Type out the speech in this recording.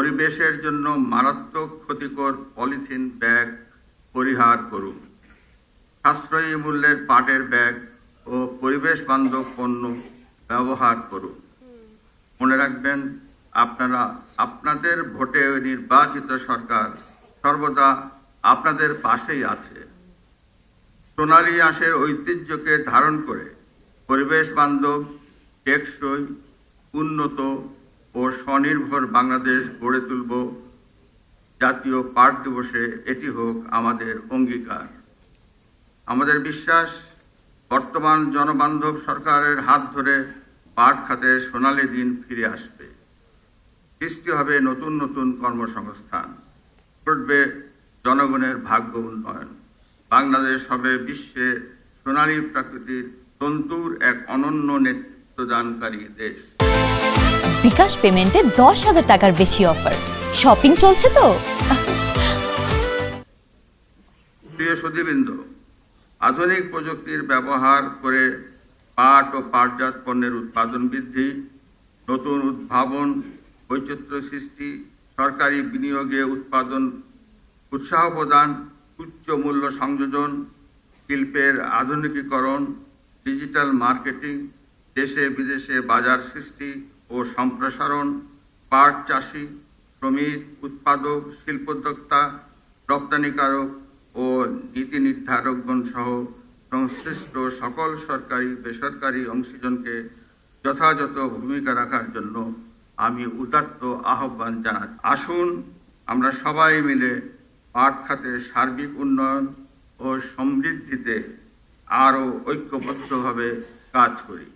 পরিবেশের জন্য মারাত্মক ক্ষতিকর পলিথিন ব্যাগ পরিহার করুন। সাশ্রয়ী মূল্যের পাটের ব্যাগ ও পরিবেশ বান্ধব পণ্য ব্যবহার করুন। মনে রাখবেন, আপনারা আপনাদের ভোটে নির্বাচিত সরকার সর্বদা আপনাদের পাশেই আছে। সোনালী আঁশের ঐতিহ্যকে ধারণ করে পরিবেশ বান্ধব, টেকসই, উন্নত ও স্বনির্ভর বাংলাদেশ গড়ে তুলব। জাতীয় পাট দিবসে এটি হোক আমাদের অঙ্গীকার। আমাদের বিশ্বাস, বর্তমান জনবান্ধব সরকারের হাত ধরে পাট খাতের সোনালী দিন ফিরে আসবে। সৃষ্টি হবে নতুন নতুন কর্মসংস্থান, ঘটবে জনগণের ভাগ্য উন্নয়ন। বাংলাদেশ হবে বিশ্বে সোনালী প্রাকৃতিক তন্তুর এক অনন্য নেতৃত্বদানকারী দেশ। বিকাশ পেমেন্টে 10,000 টাকার বেশি অফার। শপিং চলছে তো। প্রিয় সুধীবৃন্দ, আধুনিক প্রযুক্তির ব্যবহার করে পাট ও পাটজাত পণ্যের উৎপাদন বৃদ্ধি, নতুন উদ্ভাবন, বৈচিত্র্য সৃষ্টি, সরকারি বিনিয়োগে উৎপাদন উৎসাহ প্রদান, উচ্চ মূল্য সংযোজন, শিল্পের আধুনিকীকরণ, ডিজিটাল মার্কেটিং, দেশে বিদেশে বাজার সৃষ্টি ও সম্প্রসারণ, পাট চাষি, শ্রমিক, উৎপাদক, শিল্পোদ্যোক্তা, রপ্তানিকারক ও নীতি নির্ধারকগণ সহ সংশ্লিষ্ট সকল সরকারি বেসরকারি অংশীজনকে যথাযথ ভূমিকা রাখার জন্য আমি উদাত্ত আহ্বান জানাচ্ছি। আসুন আমরা সবাই মিলে পাট খাতের সার্বিক উন্নয়ন ও সমৃদ্ধিতে আরও ঐক্যবদ্ধভাবে কাজ করি।